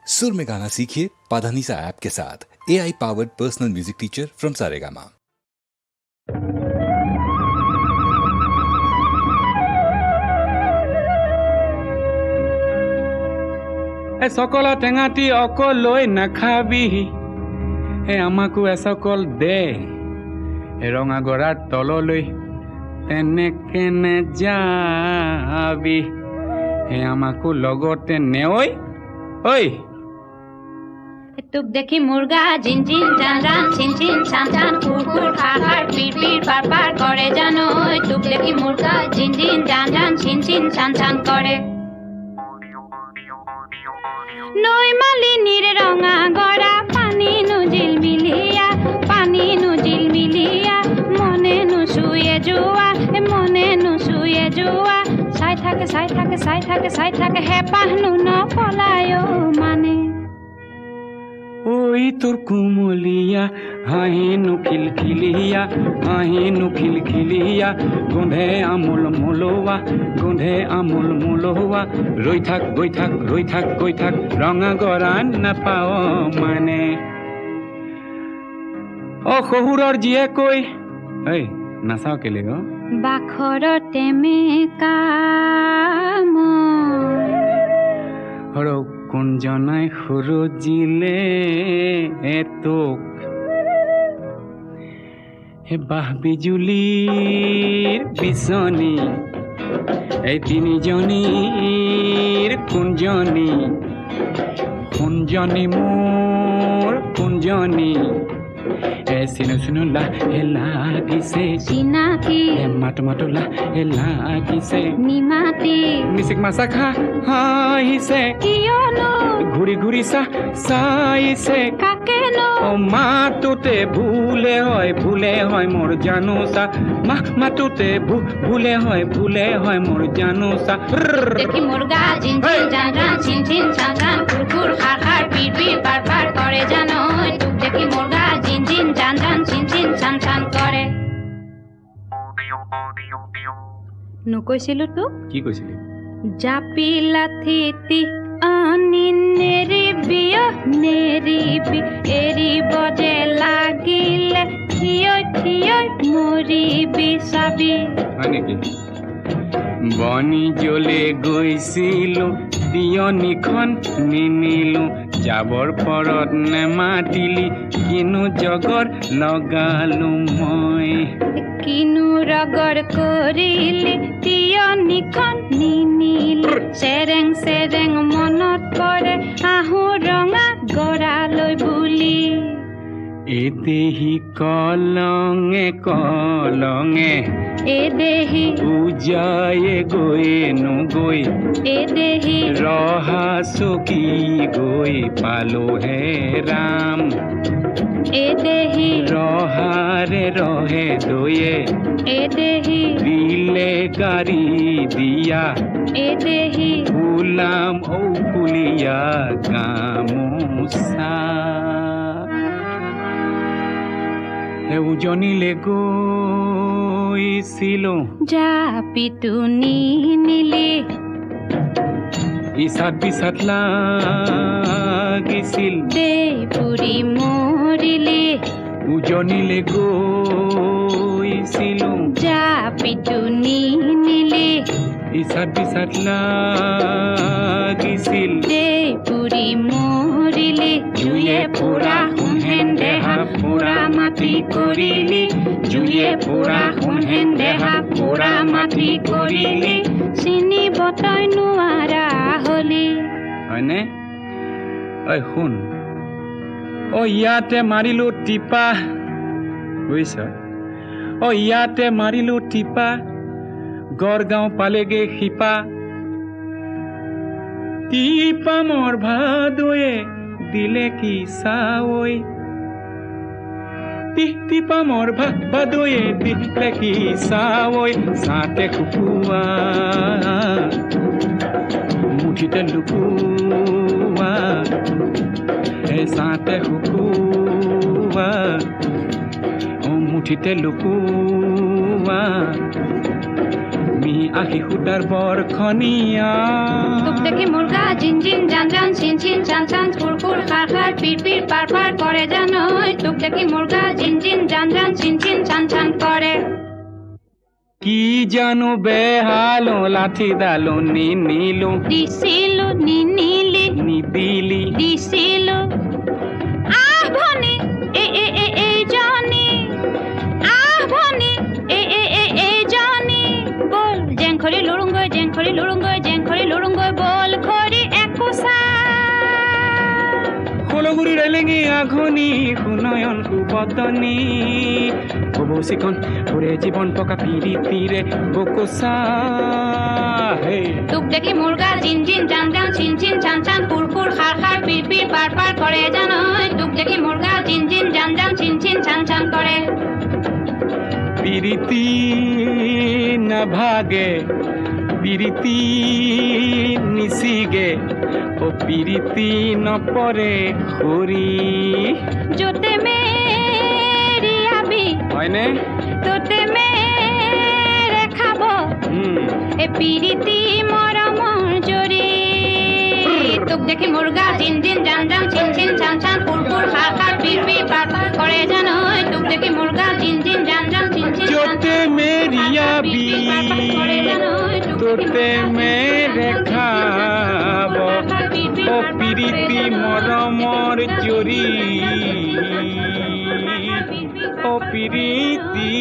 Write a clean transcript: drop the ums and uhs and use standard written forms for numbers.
सुर में गाना सीखिए पाधानीसा ऐप के साथ। AI powered personal music teacher from Saregama. সকল টেঙাটি অকলৈ নাখাবি আমাকো এসকল দে ৰঙা গৰাৰ তললৈ তেনেকে নেযাবি আমাকো লগতে নেঐ ঐ তোক দেখি মুৰ্গা জিন জিন জান জান চিন চিন চান চান কুকুৰ খাৰ পিৰ পিৰ পাৰ পাৰ কৰে জানো তোক দেখি মুৰ্গা জিন জিন জান জান চিন চিন চান চান কৰে নৈ মালিনীৰ ৰঙা গৰা পানী নুজিল মিলিয়া মনে নুচুয়ে যোৱা চাই থাকে হেপাহ নপলায়ো মানে ওই তোৰ কুমলিয়া হাঁহিনু খিলখিলিয়া গোন্ধে আমুল মুলোৱা ৰৈ থাক গৈ থাক ৰঙা গৰা নাপাও মানে অ শহুৰৰ জীয়ে কৈ ঐ নাচাও কেলে গো বাখৰতে মেকা হৰৌ কোনজনাই সুৰজিলে তোক হে বাহ বিজুলীৰ বিচনী এই তিনিজনীৰ কোনজনী মোৰ কোনজনী চিনো লা লাগিছে চিনাকি মাতো লা লাগিছে নিমাতি মিচিক মাছা খা হাঁহিছে কিয়নো ঘূৰি চাইছে কাকেনো মাতোতে ভুলে হয় মোৰ জানোচা মাতোতে ভুলে হয় মোৰ জানোচা দেখি মুৰ্গা জিন জিন জান জান চিন চিন চান চান কুকুৰ খাৰ পিৰ পিৰ পাৰ পাৰ কৰে জানো তোক দেখি মুৰ্গা জিন জিন জান জান চিন চিন চান চান কৰে নকৈছিলো তোক কি কৈছিলি জাপি লাথিতি আনি নেৰিবি এৰিব যে লাগিলে থিয় মৰিবি চাবি হয় নেকি বনি জ্বলে গৈছিলো তিয়নিখন নিনিলো যাবৰ পৰত নেমাতিলি কিনো জগৰ লগালো মই কিনো ৰগৰ কৰিলি তিয়নিখন নিনিলি চেৰেং মনত পৰে আহো ৰঙা গৰালৈ বুলি এদেহি কলঙে এদেহি উজায়ে গৈ এদেহি ৰহা চকী গৈ পালো হে ৰাম এদেহি ৰহাৰে ৰহে দয়ে এদেহি দিলে গাড়ী দিয়া এদেহি ফুলাম ফুলিয়া গামোচা হে উজনিলে গৈছিলো জাপিটো নিনিলি ইচাত বিচাত লাগিছিল দেই পুৰি মৰিলি উজনিলে গৈছিলো জাপিটো নিনিলি ইচাত বিচাত লাগিছিল দেই পুৰি মৰিলি জুয়ে পুৰা সোণহেন দেহা পুৰা মাটি কৰিলি জুয়ে পুৰা সোণহেন দেহা পুৰা মাটি কৰিলি চিনিব তই নোৱাৰা হলি হয়নে ঐ শুন ইয়াতে মাৰিলো টিপা বুজিছ ইয়াতে মাৰিলো টিপা গড়গাঁও পালেগে শিপা টিপা মোৰ ভাদয়ে দিলে কি চাৱৈ টিপা মোৰ ভাদয়ে দিলে কি চাৱৈ চাতে কুকুৱা মুঠিতে লুকুৱা চাতে কুকুৱা মুঠিতে লুকুৱা তুমি আহি সূতাৰ বৰখনীয়া তোক দেখি মুৰ্গা জিন জিন জান জান চিন চিন চান চান খুৰ খুৰ খাৰ খাৰ পিৰ পিৰ পাৰ পাৰ কৰে জানো তোক দেখি মুৰ্গা জিন জিন জান জান চিন চিন চান চান কৰে কি জানো বেহালো লাঠি ডালো নিনিলো দিছিলো নিনিলি নিদিলি দিছিলো আহ ভনী এই জনী আহ ভনী এই জনী বল জেংখৰি লুৰুংগৈ জেংখৰি লুৰুংগৈ জেংখৰি লুৰুংগৈ বল খৰি একোচা কলগুৰি ৰেলেঙি আঘনি সুনয়ন সুবদনী কবচিকন ওৰে জীৱন পকা পিৰিতিৰে বকোচা হে তোক দেখি মুৰ্গা জিন জিন জান জান চিন চিন চান চান ফুৰ ফুৰ খাৰ খাৰ পিৰ পিৰ পাৰ পাৰ কৰে জানো তোক দেখি মুৰ্গা জিন জিন জান জান চিন চিন চান চান কৰে পিৰিতি নাভাগে পিৰিতি নিচিগে ও পিৰিতি নপৰে হৰি য'তে মেৰিয়াবি হয়নে তোতে মেৰে খাব এ পিৰিতি মৰমৰ জৰি তোক দেখি মুৰ্গা জিন জিন জান জান চিন চিন চান চান ফুৰ ফুৰ খাৰ খাৰ পিৰ পিৰ পাৰ পাৰ কৰে জানো তোক দেখি মুৰ্গা জিন জিন জান জান চিন চিন য'তে মেৰিয়াবি তোতে মেৰে খাব ও পিৰিতি মৰমৰ জৰি ও পিৰিতি